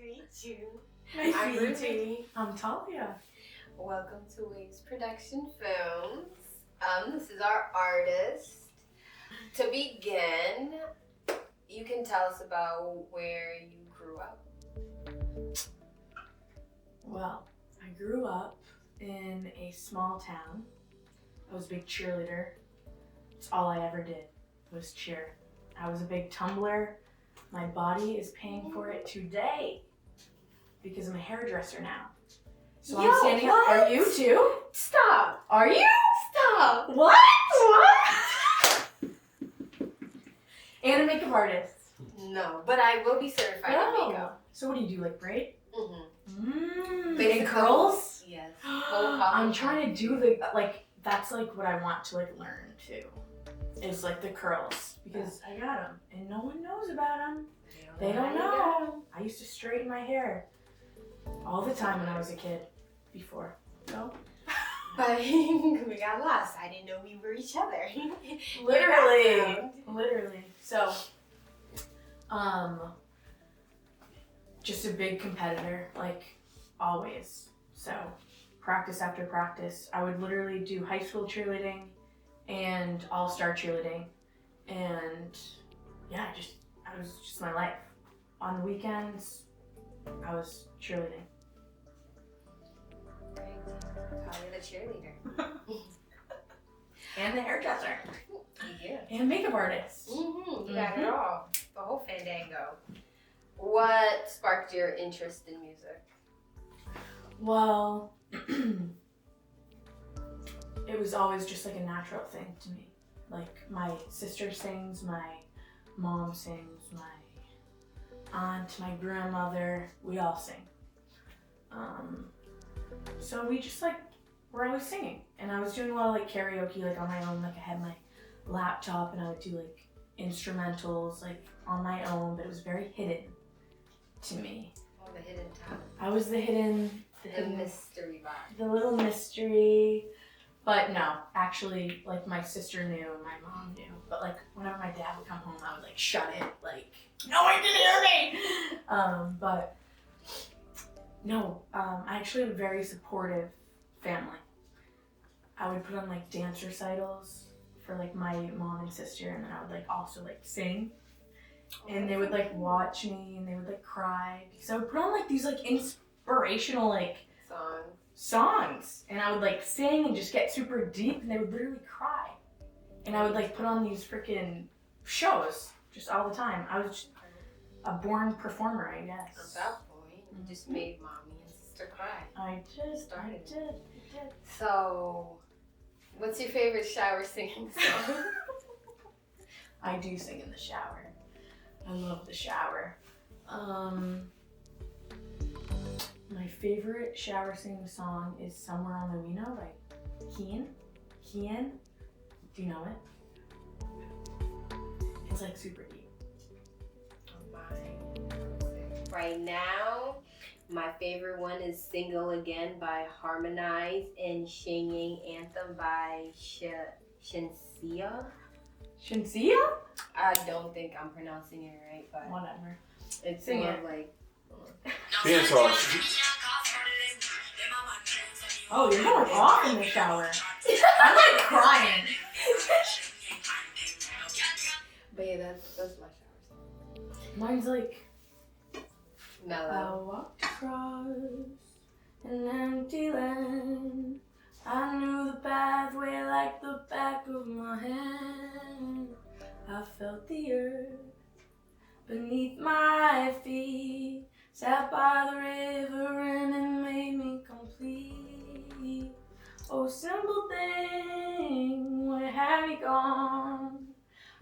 to meet you. Nice I'm to meet you. Ruby. I'm Talia. Welcome to Waveforevafilms. This is our artist. To begin, you can tell us about where you grew up. Well, I grew up in a small town. I was a big cheerleader. It's all I ever did was cheer. I was a big tumbler. My body is paying for it today because I'm a hairdresser now. So I'm standing up. Are you too? Stop. Are you? Stop. What? And a makeup artist. No, but I will be certified in makeup. So what do you do, like braid? Big curls? Yes. I'm trying to do that's like what I want to learn too. Is like the curls because I got them and no one knows about them. They don't know. I used to straighten my hair all the time when I was a kid before. No? But we got lost. I didn't know we were each other. Literally. So, just a big competitor, like always. So, practice after practice. I would literally do high school cheerleading and all-star cheerleading. And yeah, I was just my life. On the weekends, I was cheerleading. Talia the cheerleader. And the hairdresser. Yeah. And makeup artist. You got it all. The whole fandango. What sparked your interest in music? Well, it was always just like a natural thing to me. Like my sister sings, my mom sings, my aunt, my grandmother, we all sing. So we just we're always singing. And I was doing a lot of karaoke on my own. I had my laptop and I would do instrumentals on my own, but it was very hidden to me. Oh, the hidden talent. I was the hidden mystery box. The little mystery. But no, actually, my sister knew and my mom knew. But whenever my dad would come home, I would shut it. No one can hear me. But no, I actually have a very supportive family. I would put on dance recitals for my mom and sister, and then I would also sing. And they would watch me and they would cry because I would put on these inspirational songs, and I would sing and just get super deep, and they would literally cry. And I would put on these freaking shows just all the time. I was just a born performer, I guess. At that point, you just made mommy and sister cry. I did. So, what's your favorite shower singing song? I do sing in the shower. I love the shower. My favorite shower singing song is Somewhere on the Reno by Kian. Do you know it? It's super deep. Right now, my favorite one is Single Again by Harmonize and Singing Anthem by Shinsia. Shinsia? I don't think I'm pronouncing it right, but whatever. It's Sing more it. Dance off. Oh, you're going off in the shower. I'm crying. But yeah, that's my shower song. Mine's mellow. I walked across an empty land. I knew the pathway like the back of my hand. I felt the earth beneath my feet. Sat by the river and it made me complete. Oh, simple thing, where have you gone?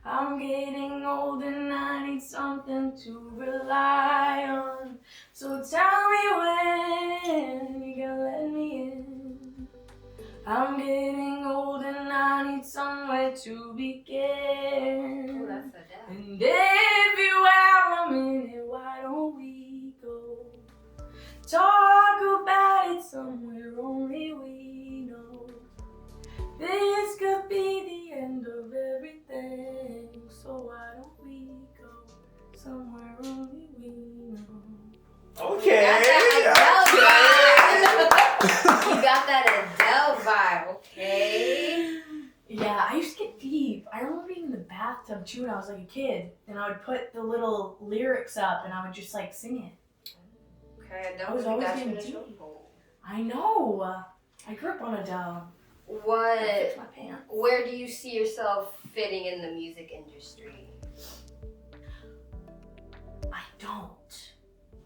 I'm getting old and I need something to rely on. So tell me when you gonna let me in. I'm getting old and I need somewhere to begin. Oh, that's so dead. And if you have a minute, why don't we go talk about it somewhere only we know? This could be the end of everything, so why don't we go somewhere only we know? Oh deep. I remember being in the bathtub too when I was like a kid, and I would put the little lyrics up and I would just like sing it. Okay, I was always getting deep. I know. I grew up on Adele. What? Where do you see yourself fitting in the music industry?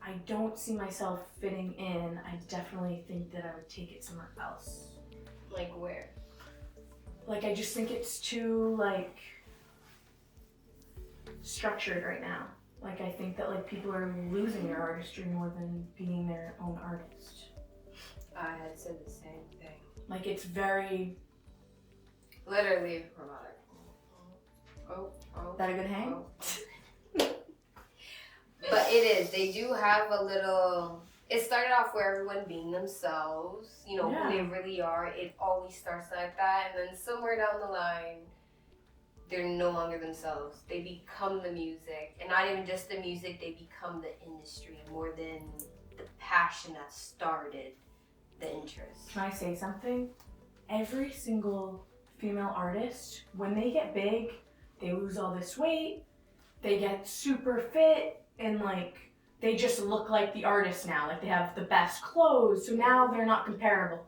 I don't see myself fitting in. I definitely think that I would take it somewhere else. Like where? Like, I just think it's too, like, structured right now. Like, I think that, like, people are losing their artistry more than being their own artist. I had said the same thing. Like, it's very... Literally robotic. Oh. That a good hang? Oh. But it is. They do have a little... It started off where everyone being themselves, you know, who they really are. It always starts like that. And then somewhere down the line, they're no longer themselves. They become the music. And not even just the music, they become the industry more than the passion that started the interest. Can I say something? Every single female artist, when they get big, they lose all this weight, they get super fit, and like they just look like the artist now. Like they have the best clothes, so now they're not comparable.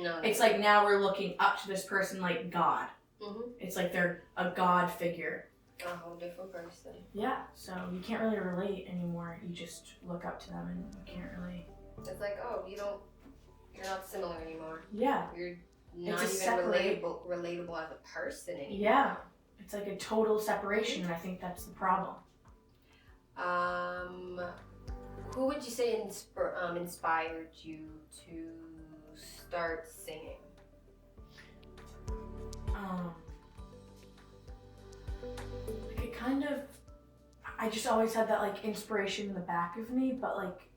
No. It's like now we're looking up to this person like God. Mm-hmm. It's like they're a God figure. A whole different person. Yeah, so you can't really relate anymore. You just look up to them and you can't really. It's like, oh, you're not similar anymore. Yeah. You're not even relatable as a person anymore. Yeah. It's like a total separation, and I think that's the problem. Who would you say inspired you to start singing? Like it kind of, I just always had that like inspiration in the back of me, but like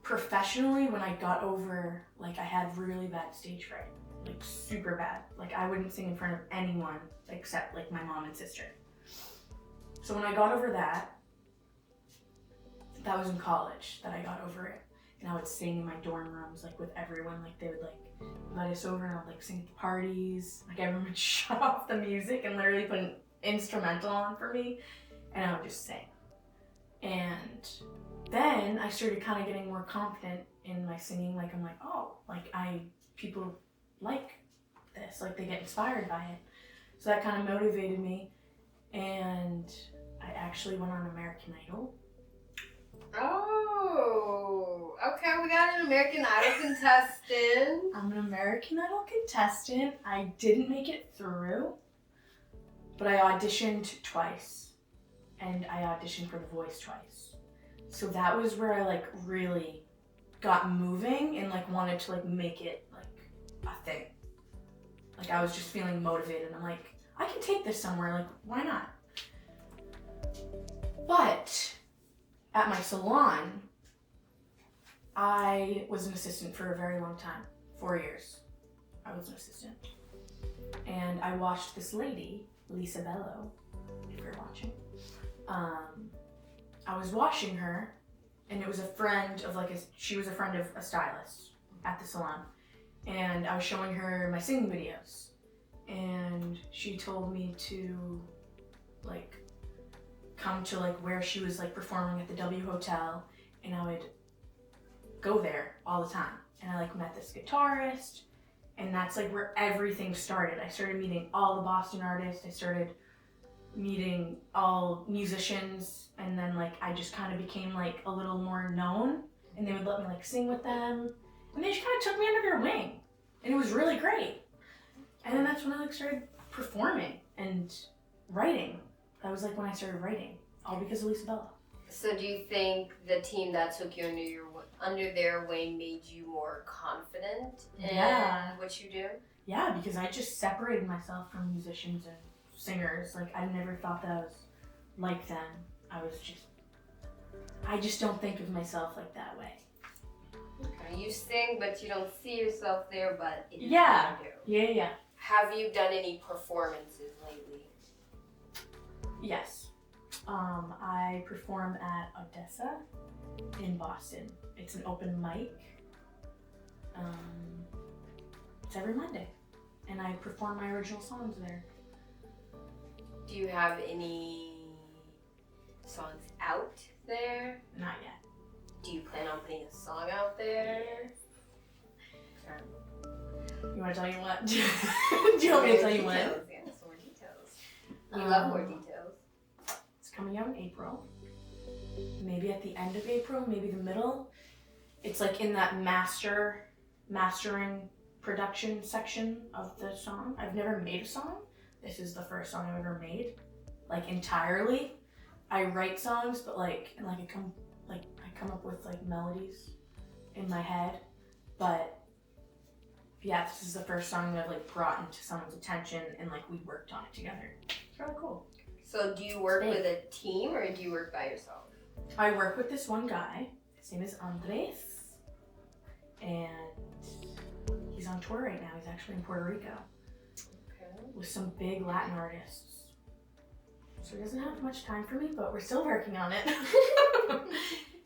professionally, when I got over, like I had really bad stage fright, like super bad. Like I wouldn't sing in front of anyone except like my mom and sister. So when I got over that was in college that I got over it. And I would sing in my dorm rooms, like with everyone, like they would like invite us over and I would like sing at the parties. Like everyone would shut off the music and literally put an instrumental on for me and I would just sing. And then I started kind of getting more confident in my singing. Like I'm like, oh, like people like this, like they get inspired by it. So that kind of motivated me. And I actually went on American Idol. Oh, okay, we got an American Idol contestant. I'm an American Idol contestant. I didn't make it through, but I auditioned twice, and I auditioned for The Voice twice. So that was where I like really got moving and like wanted to like make it like a thing. Like I was just feeling motivated. I'm like, I can take this somewhere, like why not? But at my salon, I was an assistant for a very long time, 4 years. I was an assistant. And I watched this lady, Lisa Bello, if you're watching. I was watching her, and it was a friend of she was a friend of a stylist at the salon. And I was showing her my singing videos. And she told me to like come to like where she was like performing at the W Hotel, and I would go there all the time. And I like met this guitarist, and that's like where everything started. I started meeting all the Boston artists. I started meeting all musicians, and then like I just kind of became like a little more known, and they would let me like sing with them, and they just kind of took me under their wing, and it was really great. And then that's when I like started performing and writing. That was like when I started writing, all because of Lisa Bello. So do you think the team that took you under their wing made you more confident in what you do? Yeah, because I just separated myself from musicians and singers. Like I never thought that I was like them. I just don't think of myself like that way. Okay, you sing, but you don't see yourself there, but it is Yeah. what you do. Yeah. Have you done any performances lately? Yes. I perform at Odessa in Boston. It's an open mic. It's every Monday. And I perform my original songs there. Do you have any songs out there? Not yet. Do you plan on putting a song out there? You want to tell you what? Do you want me to tell you when? Yeah, some more details. We love more details. It's coming out in April. Maybe at the end of April, maybe the middle. It's like in that mastering production section of the song. I've never made a song. This is the first song I've ever made, like entirely. I write songs, but I come up with like melodies in my head, but yeah, this is the first song that I've like brought into someone's attention and like we worked on it together. It's really cool. So do you work with a team or do you work by yourself? I work with this one guy. His name is Andres, and he's on tour right now. He's actually in Puerto Rico with some big Latin artists. So he doesn't have much time for me, but we're still working on it.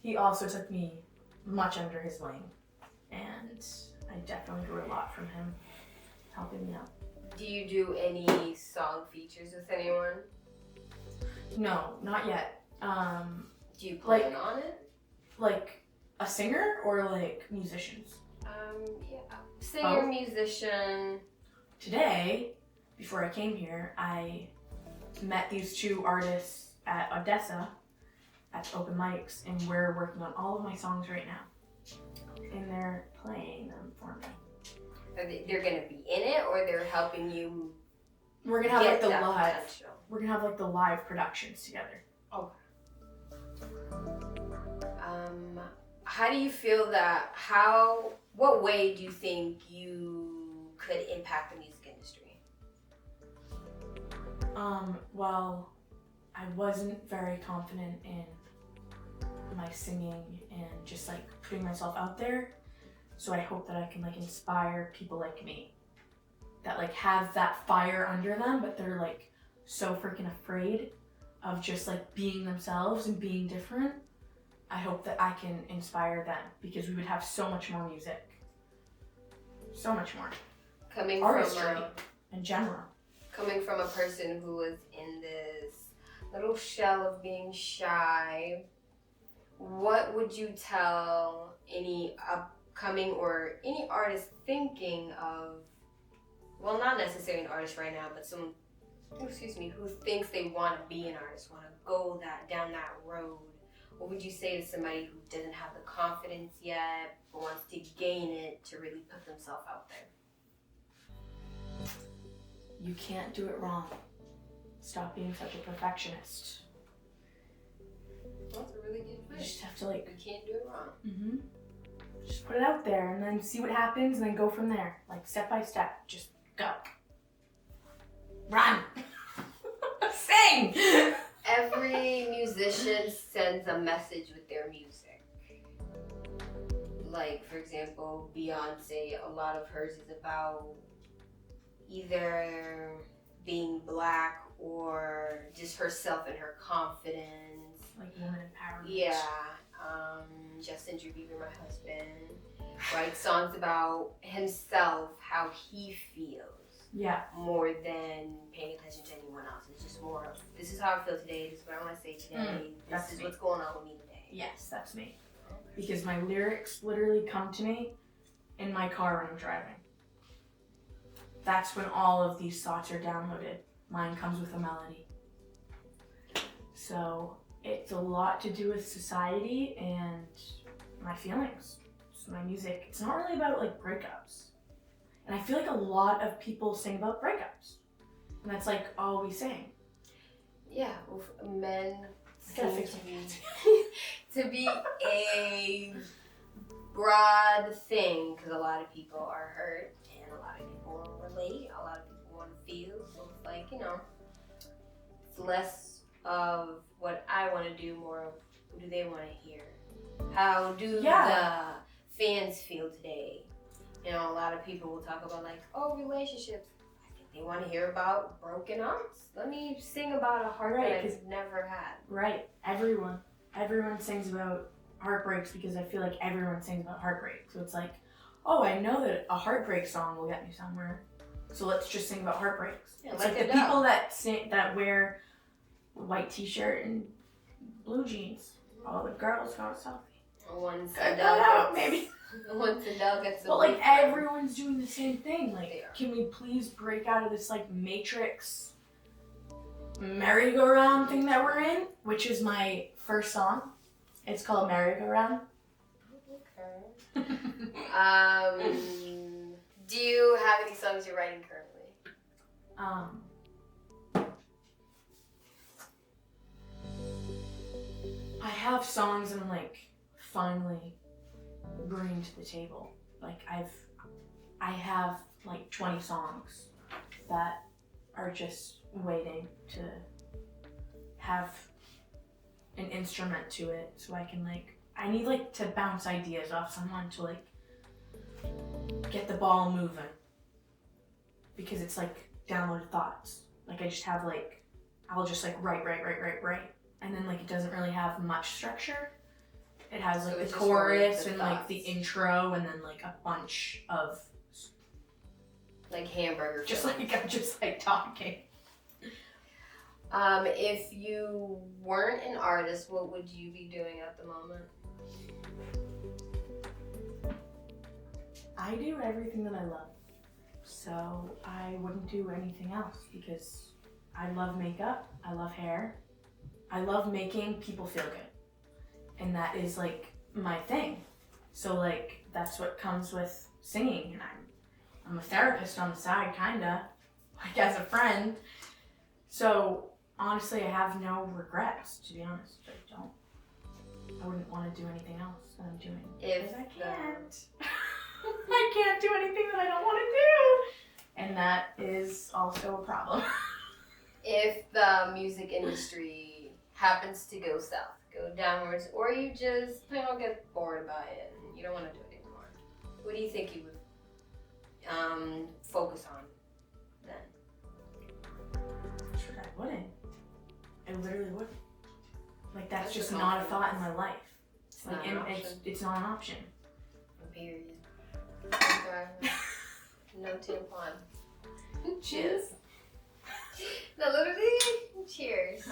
He also took me much under his wing, and I definitely grew a lot from him, helping me out. Do you do any song features with anyone? No, not yet. Do you plan on it? Like a singer or like musicians? Yeah. Singer, musician. Today, before I came here, I met these two artists at Odessa at open mics, and we're working on all of my songs right now. And they're playing them for me. They're gonna be in it, or they're helping you? We're gonna have like the live. Potential. We're gonna have like the live productions together. Okay. How do you feel that? What way do you think you could impact the music industry? Well, I wasn't very confident in my singing and just like putting myself out there. So I hope that I can like inspire people like me that like have that fire under them, but they're like so freaking afraid of just like being themselves and being different. I hope that I can inspire them because we would have so much more music. So much more. Coming artistry from in general. Coming from a person who was in this little shell of being shy, what would you tell any upcoming or any artist thinking of, well, not necessarily an artist right now, but someone, who thinks they want to be an artist, want to go down that road? What would you say to somebody who doesn't have the confidence yet, but wants to gain it to really put themselves out there? You can't do it wrong. Stop being such a perfectionist. That's a really good point. You just have to like... You can't do it wrong. Just put it out there and then see what happens and then go from there. Like step by step. Just go. Run! Sing! Every musician sends a message with their music. Like, for example, Beyonce, a lot of hers is about either being black or just herself and her confidence. Like woman empowerment. Yeah. Justin Bieber, my husband, writes songs about himself, how he feels. Yeah. More than paying attention to anyone else. It's just more of, this is how I feel today, this is what I want to say today, this is what's going on with me today. Yes, that's me. Because my lyrics literally come to me in my car when I'm driving. That's when all of these thoughts are downloaded. Mine comes with a melody. So it's a lot to do with society and my feelings. So my music, it's not really about like breakups. And I feel like a lot of people sing about breakups. And that's like all we sing. Yeah, well, men seem to be a broad thing because a lot of people are hurt and a lot of people relate, a lot of people want to feel. So it's like, it's less of what I want to do, more of what do they want to hear. How do the fans feel today? A lot of people will talk about like, relationships. I think they want to hear about broken hearts. Let me sing about a heart that I've never had. Right. Everyone sings about heartbreaks because I feel like everyone sings about heartbreak. So it's like, I know that a heartbreak song will get me somewhere. So let's just sing about heartbreaks. Yeah, It's like like the people that wear white t-shirt and blue jeans. All the girls got a selfie. Once Cut Adele that out, gets, maybe. once Adele gets But like everyone's doing the same thing. Like, They are. can we please break out of this like Matrix merry-go-round thing that we're in? Which is my first song. It's called Merry-Go-Round. Okay. Do you have any songs you're writing currently? I have songs I'm like finally bringing to the table. Like I have like 20 songs that are just waiting to have an instrument to it, so I can like, I need like to bounce ideas off someone to like get the ball moving, because it's like downloaded thoughts. Like I just have like, I'll just like write, and then like it doesn't really have much structure. It has like So the it's just chorus the and like the thoughts. intro and then like a bunch of Like hamburger just fillings. like I'm just like talking. If you weren't an artist, what would you be doing at the moment? I do everything that I love, so I wouldn't do anything else, because I love makeup, I love hair, I love making people feel good, and that is like my thing. So like that's what comes with singing, and I'm a therapist on the side, kinda, like as a friend. So honestly, I have no regrets, to be honest. I wouldn't want to do anything else that I'm doing. If Because I can't. I can't do anything that I don't want to do. And that is also a problem. If the music industry happens to go south, go downwards, or you just get bored by it and you don't want to do it anymore, what do you think you would focus on then? Sure, I wouldn't. I literally wouldn't. Like that's That's just a not a compliment. thought in my life. It's like Not an option. it's not an option. Period. Okay. No tampon. Cheers. No, literally, cheers.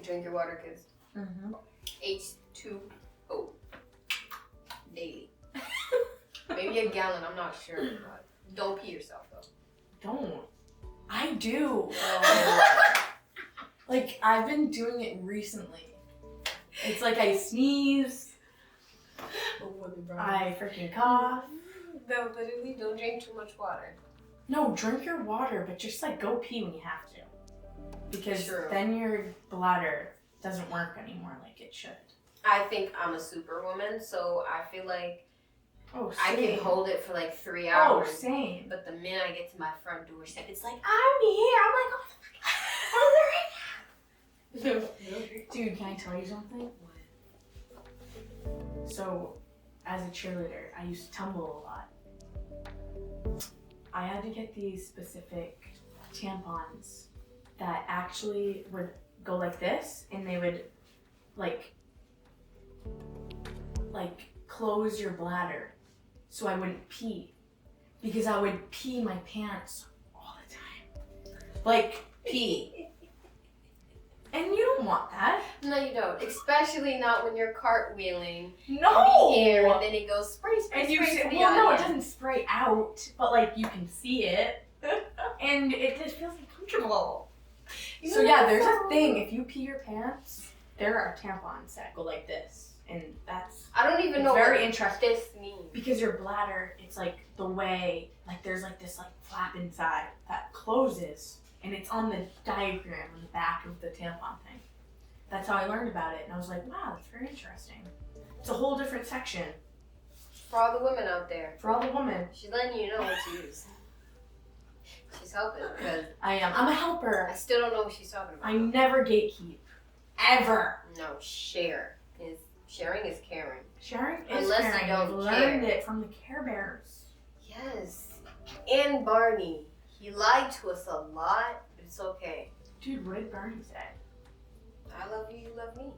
Drink your water, kids. Mm-hmm. H2O. Daily. Maybe a gallon, I'm not sure. But don't pee yourself, though. Don't. I do. Like I've been doing it recently. It's like I sneeze, I freaking cough. No, literally, don't drink too much water. No, drink your water, but just like go pee when you have to. Because True. then your bladder doesn't work anymore like it should. I think I'm a superwoman, so I feel like Oh, I same. can hold it for like 3 Oh, hours. same. But the minute I get to my front doorstep, it's like, I'm here. I'm like, oh, no. dude, can I tell you something? So, as a cheerleader, I used to tumble a lot. I had to get these specific tampons that actually would go like this, and they would like close your bladder, so I wouldn't pee, because I would pee my pants all the time, like pee. And you don't want that. No, you don't. Especially not when you're cartwheeling No. in the air and then it goes spray, And you spray see, to the well, no, it audience. doesn't spray out, but like you can see it, and it just feels uncomfortable. So yeah, there's a thing. If you pee your pants, there are tampons that go like this, and that's I don't even it's know very what interesting. this means. Because your bladder, it's like the way, like there's like this like flap inside that closes, and it's on the diagram on the back of the tampon thing. That's how I learned about it, and I was like, wow, that's very interesting. It's a whole different section For all the women out there, for all the women. she's letting you know what to use. She's helping because I am. I'm a helper. I still don't know what she's talking about. I never gatekeep. Ever. No, sharing is caring. Sharing is Unless you caring. don't I've learned care. it from the Care Bears. Yes. And Barney. He lied to us a lot, but it's okay. Dude, what did Barney say? I love you, you love me.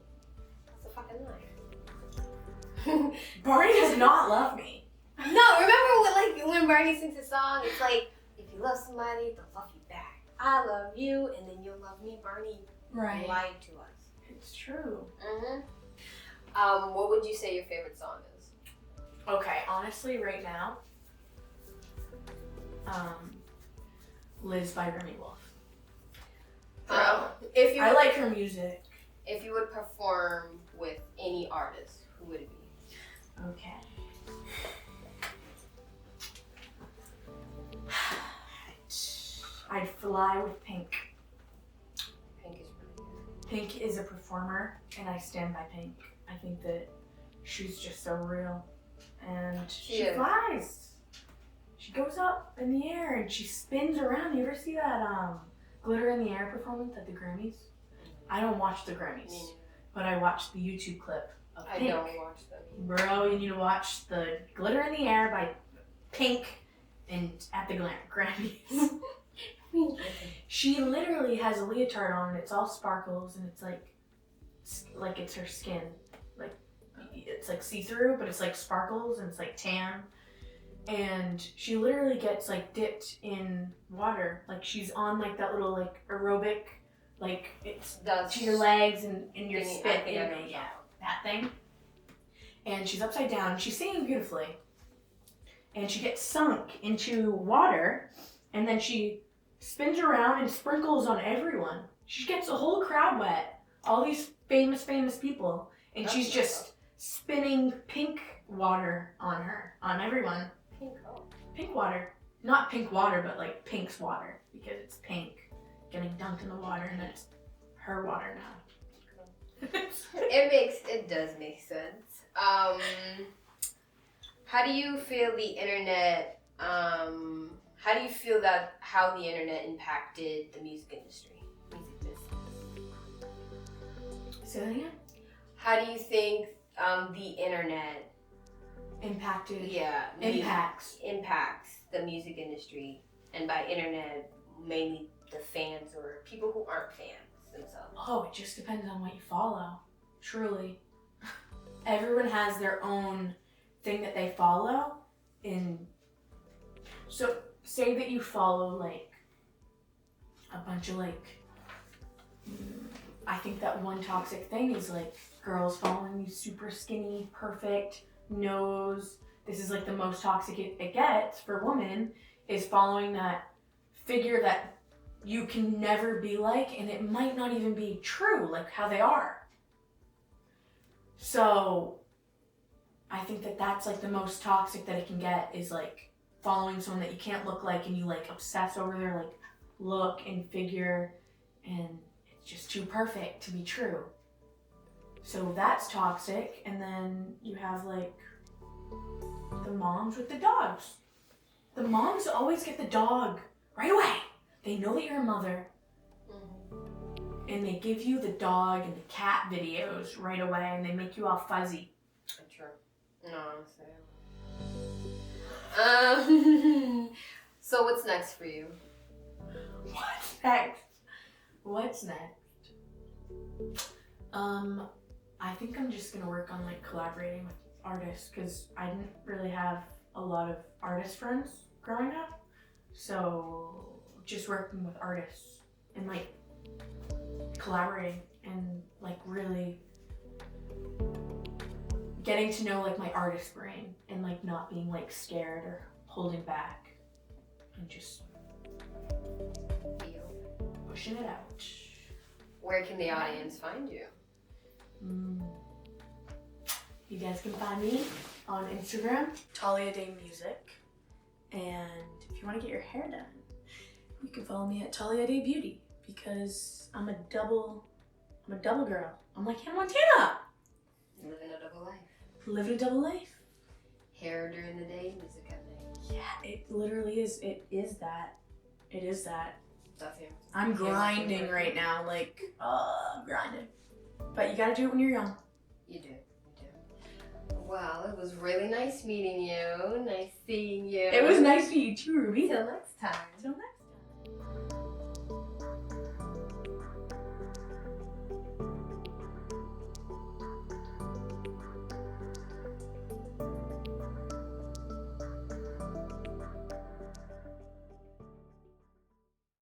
That's a fucking lie. Barney does not love me. No, remember when Barney sings a song? It's like, if you love somebody, they'll love you back. I love you, and then you'll love me. Barney lied to us. It's true. What would you say your favorite song is? Okay, honestly, right now, Liz by Remy Wolf. I like her music. If you would perform with any artist, who would it be? Okay. I'd fly with Pink. Pink is really good. Pink is a performer, and I stand by Pink. I think that she's just so real. And she flies. She goes up in the air and she spins around. You ever see that Glitter in the Air performance at the Grammys? I don't watch the Grammys, but I watched the YouTube clip of Pink. I don't watch them. Bro, you need to watch the Glitter in the Air by Pink and at the Grammys. She literally has a leotard on and it's all sparkles and it's like it's her skin. Like it's like see-through, but it's like sparkles and it's like tan. And she literally gets like dipped in water. Like she's on like that little like aerobic, like it's to your legs and your spit. Yeah, that thing. And she's upside down. She's singing beautifully. And she gets sunk into water and then she spins around and sprinkles on everyone. She gets the whole crowd wet. All these famous people. And she's just spinning pink water on her, on everyone. Pink water. Not pink water, but like Pink's water. Because it's Pink getting dunked in the water and it's her water now. It does make sense. How do you feel the internet, how the internet impacted the music industry? Music business. Say that again? How do you think the internet impacts the music industry, and by internet mainly the fans or people who aren't fans themselves? Oh, it just depends on what you follow. Truly. Everyone has their own thing that they follow. So say that you follow like a bunch of like, I think that one toxic thing is like girls following you super skinny, perfect, nose. This is like the most toxic it gets for women, is following that figure that you can never be like, and it might not even be true, like how they are. So I think that that's like the most toxic that it can get, is like following someone that you can't look like and you like obsess over their like look and figure, and it's just too perfect to be true. So that's toxic. And then you have like the moms with the dogs. The moms always get the dog right away. They know that you're a mother. And they give you the dog and the cat videos right away, and they make you all fuzzy. True. No, honestly. So what's next for you? What's next? I think I'm just gonna work on like collaborating with artists, because I didn't really have a lot of artist friends growing up. So just working with artists and like collaborating and like really getting to know like my artist brain and like not being like scared or holding back and just pushing it out. Where can the audience find you? You guys can find me on Instagram, Talia Day Music. And if you want to get your hair done, you can follow me at Talia Day Beauty, because I'm a double girl. I'm like Hannah Montana. Living a double life. Living a double life. Hair during the day, music at night. Yeah, it literally is. It is that. That's it. I'm grinding right now, like, grinding. But you gotta do it when you're young. You do. Well, it was really nice meeting you. Nice seeing you. It was nice meeting you too, Ruby. Till next time. Till next time.